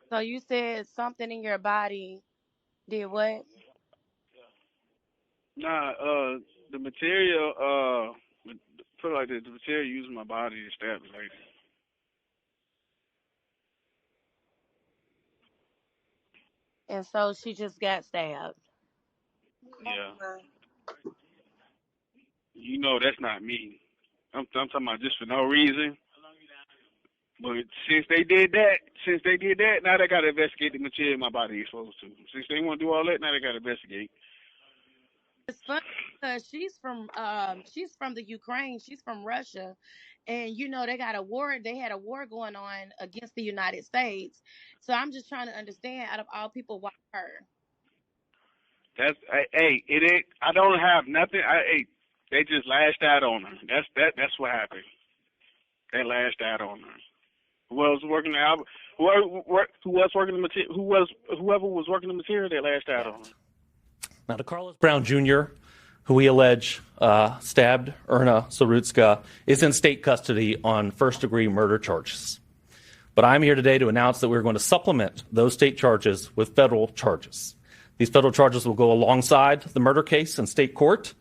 So you said something in your body did what? Nah, the material, put it like this, the material using my body to stab the lady. And so she just got stabbed. Yeah. You know that's not me. I'm talking about just for no reason. But since they did that, now they gotta investigate the material my body is supposed to. Since they want to do all that, now they gotta investigate. It's funny because she's from the Ukraine. She's from Russia, and they got a war. They had a war going on against the United States. So I'm just trying to understand, out of all people, why her? Hey, it ain't. I don't have nothing. They just lashed out on her. That's what happened. They lashed out on her. Whoever was working the material, whoever was working the material, they lashed out on her. Now, Decarlos Brown Jr., who we allege stabbed Iryna Zarutska, is in state custody on first-degree murder charges. But I'm here today to announce that we're going to supplement those state charges with federal charges. These federal charges will go alongside the murder case in state court,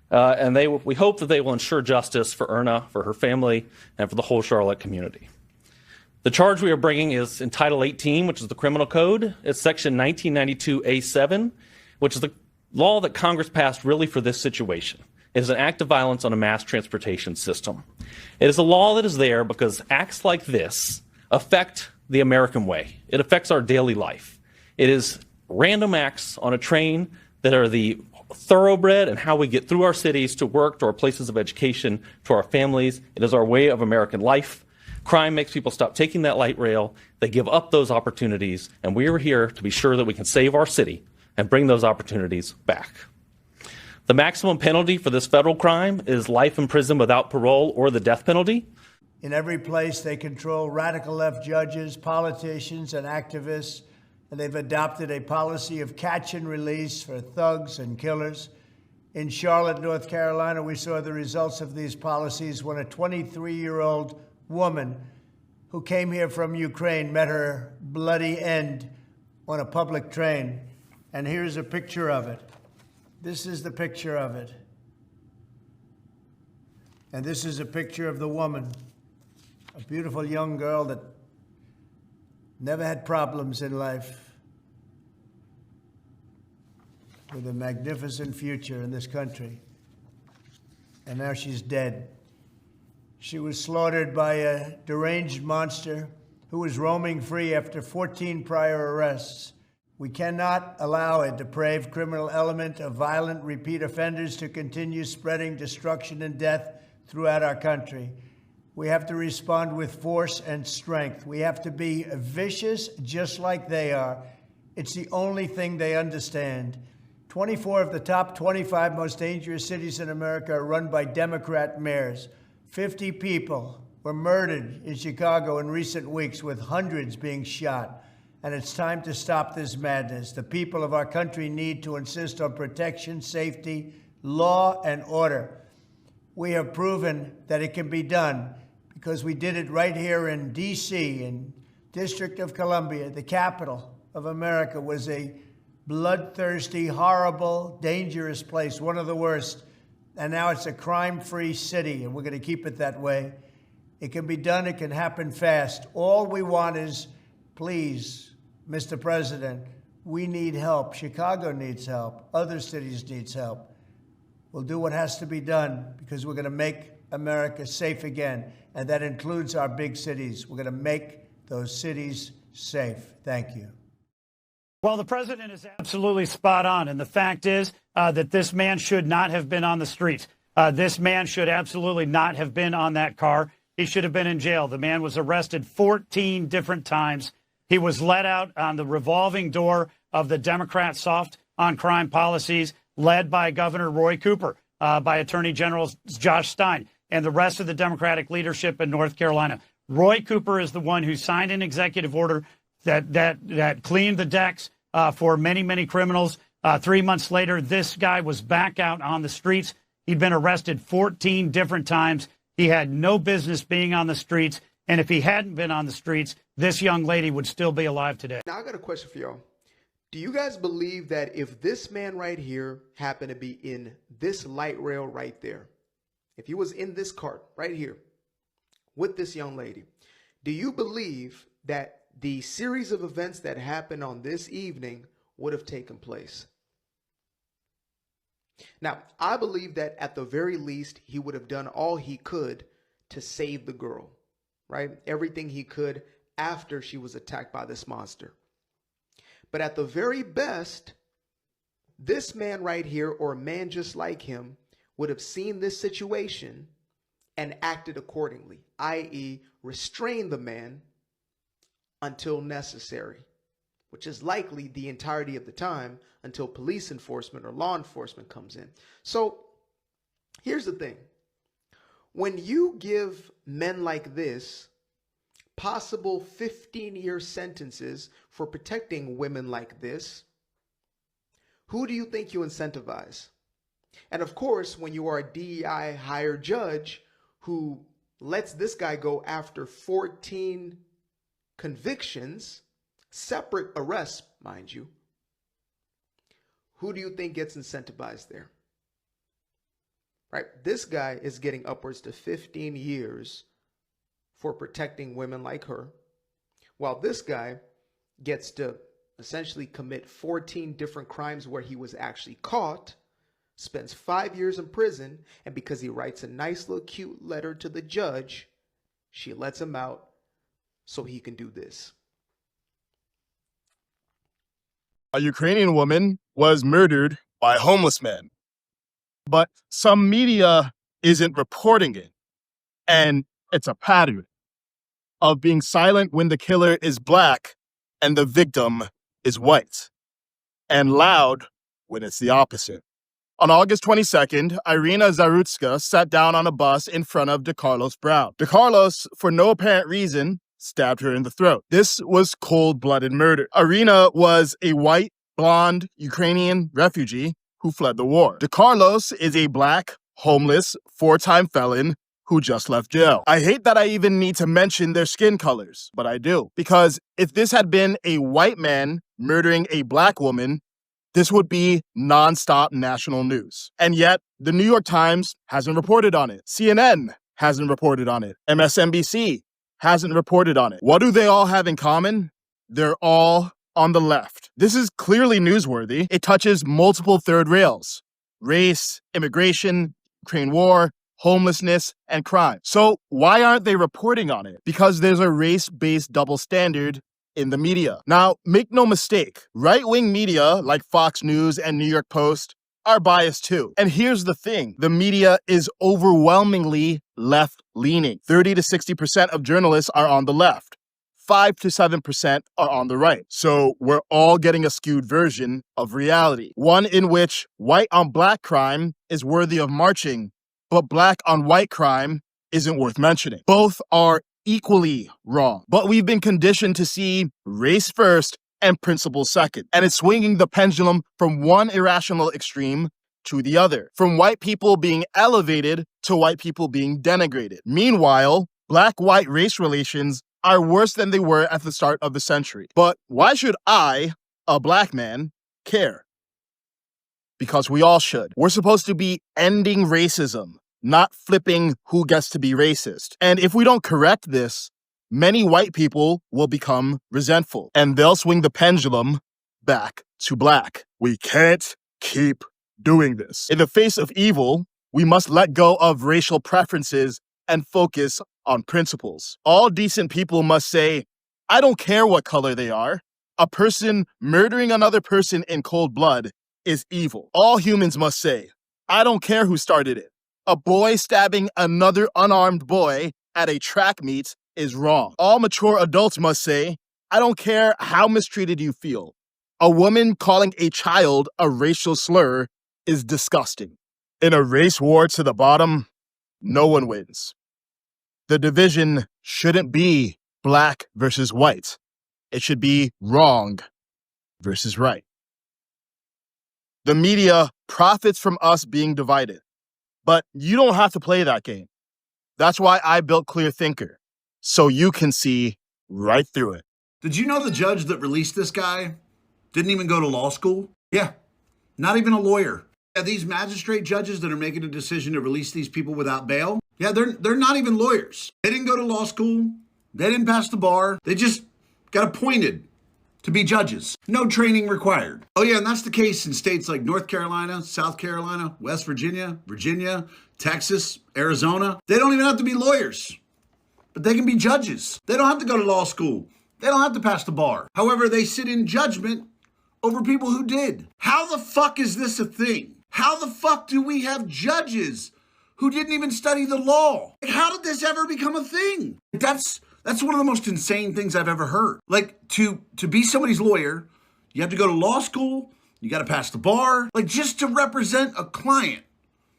and we hope that they will ensure justice for Iryna, for her family, and for the whole Charlotte community. The charge we are bringing is in Title 18, which is the criminal code. It's Section 1992A7, which is the law that Congress passed really for this situation. It is an act of violence on a mass transportation system. It is a law that is there because acts like this affect the American way. It affects our daily life. It is random acts on a train that are the thoroughbred and how we get through our cities to work, to our places of education, to our families. It is our way of American life. Crime makes people stop taking that light rail. They give up those opportunities, and we are here to be sure that we can save our city and bring those opportunities back. The maximum penalty for this federal crime is life in prison without parole or the death penalty. In every place, they control radical left judges, politicians, and activists, and they've adopted a policy of catch and release for thugs and killers. In Charlotte, North Carolina, we saw the results of these policies when a 23-year-old woman who came here from Ukraine met her bloody end on a public train. And here's a picture of it. This is the picture of it. And this is a picture of the woman, a beautiful young girl that never had problems in life, with a magnificent future in this country. And now she's dead. She was slaughtered by a deranged monster who was roaming free after 14 prior arrests. We cannot allow a depraved criminal element of violent repeat offenders to continue spreading destruction and death throughout our country. We have to respond with force and strength. We have to be vicious just like they are. It's the only thing they understand. 24 of the top 25 most dangerous cities in America are run by Democrat mayors. 50 people were murdered in Chicago in recent weeks, with hundreds being shot. And it's time to stop this madness. The people of our country need to insist on protection, safety, law, and order. We have proven that it can be done because we did it right here in D.C., in District of Columbia. The capital of America was a bloodthirsty, horrible, dangerous place, one of the worst. And now it's a crime-free city, and we're going to keep it that way. It can be done. It can happen fast. All we want is, please, Mr. President, we need help. Chicago needs help. Other cities need help. We'll do what has to be done because we're going to make America safe again, and that includes our big cities. We're going to make those cities safe. Thank you. Well, the president is absolutely spot on, and the fact is that this man should not have been on the streets. This man should absolutely not have been on that car. He should have been in jail. The man was arrested 14 different times. He was let out on the revolving door of the Democrat soft on crime policies led by Governor Roy Cooper, by Attorney General Josh Stein, and the rest of the Democratic leadership in North Carolina. Roy Cooper is the one who signed an executive order that cleaned the decks for many, many criminals. 3 months later, this guy was back out on the streets. He'd been arrested 14 different times. He had no business being on the streets. And if he hadn't been on the streets, this young lady would still be alive today. Now, I got a question for y'all. Do you guys believe that if this man right here happened to be in this light rail right there, if he was in this cart right here with this young lady, do you believe that the series of events that happened on this evening would have taken place? Now, I believe that at the very least, he would have done all he could to save the girl, right? Everything he could after she was attacked by this monster. But at the very best, this man right here, or a man just like him, would have seen this situation and acted accordingly, i.e., restrain the man until necessary, which is likely the entirety of the time until police enforcement or law enforcement comes in. So here's the thing. When you give men like this possible 15-year sentences for protecting women like this, who do you think you incentivize? And of course, when you are a DEI hired judge who lets this guy go after 14 convictions, separate arrests, mind you, who do you think gets incentivized there? Right? This guy is getting upwards to 15 years for protecting women like her, while this guy gets to essentially commit 14 different crimes where he was actually caught, spends 5 years in prison, and because he writes a nice little cute letter to the judge, she lets him out so he can do this. A Ukrainian woman was murdered by a homeless man, but some media isn't reporting it, and it's a pattern of being silent when the killer is black and the victim is white, and loud when it's the opposite. On August 22nd, Iryna Zarutska sat down on a bus in front of Decarlos Brown. Decarlos, for no apparent reason, stabbed her in the throat. This was cold-blooded murder. Iryna was a white, blonde, Ukrainian refugee who fled the war. Decarlos is a black, homeless, 4-time felon who just left jail. I hate that I even need to mention their skin colors, but I do. Because if this had been a white man murdering a black woman, this would be nonstop national news. And yet, the New York Times hasn't reported on it. CNN hasn't reported on it. MSNBC hasn't reported on it. What do they all have in common? They're all on the left. This is clearly newsworthy. It touches multiple third rails: race, immigration, Ukraine war, homelessness, and crime. So why aren't they reporting on it? Because there's a race-based double standard in the media. Now, make no mistake, right-wing media like Fox News and New York Post are biased too. And here's the thing, the media is overwhelmingly left-leaning. 30 to 60% of journalists are on the left. 5 to 7% are on the right. So we're all getting a skewed version of reality. One in which white on black crime is worthy of marching, but black on white crime isn't worth mentioning. Both are equally wrong. But we've been conditioned to see race first and principle second. And it's swinging the pendulum from one irrational extreme to the other. From white people being elevated to white people being denigrated. Meanwhile, black-white race relations are worse than they were at the start of the century. But why should I, a black man, care? Because we all should. We're supposed to be ending racism, not flipping who gets to be racist. And if we don't correct this, many white people will become resentful, and they'll swing the pendulum back to black. We can't keep doing this. In the face of evil, we must let go of racial preferences and focus on principles. All decent people must say, I don't care what color they are. A person murdering another person in cold blood is evil. All humans must say, I don't care who started it. A boy stabbing another unarmed boy at a track meet is wrong. All mature adults must say, I don't care how mistreated you feel. A woman calling a child a racial slur is disgusting. In a race war to the bottom, no one wins. The division shouldn't be black versus white. It should be wrong versus right. The media profits from us being divided, but you don't have to play that game. That's why I built Clear Thinker, so you can see right through it. Did you know the judge that released this guy didn't even go to law school? Yeah, not even a lawyer. Yeah, these magistrate judges that are making a decision to release these people without bail, yeah, they're not even lawyers. They didn't go to law school. They didn't pass the bar. They just got appointed to be judges. No training required. Oh yeah, and that's the case in states like North Carolina, South Carolina, West Virginia, Virginia, Texas, Arizona. They don't even have to be lawyers, but they can be judges. They don't have to go to law school. They don't have to pass the bar. However, they sit in judgment over people who did. How the fuck is this a thing? How the fuck do we have judges who didn't even study the law? Like, how did this ever become a thing? That's one of the most insane things I've ever heard. Like, to be somebody's lawyer, you have to go to law school, you got to pass the bar. Like, just to represent a client,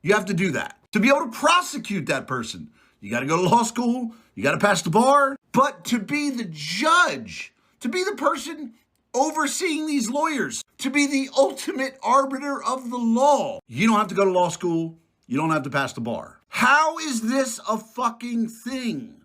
you have to do that. To be able to prosecute that person, you got to go to law school, you got to pass the bar. But to be the judge, to be the person overseeing these lawyers, to be the ultimate arbiter of the law, you don't have to go to law school, you don't have to pass the bar. How is this a fucking thing?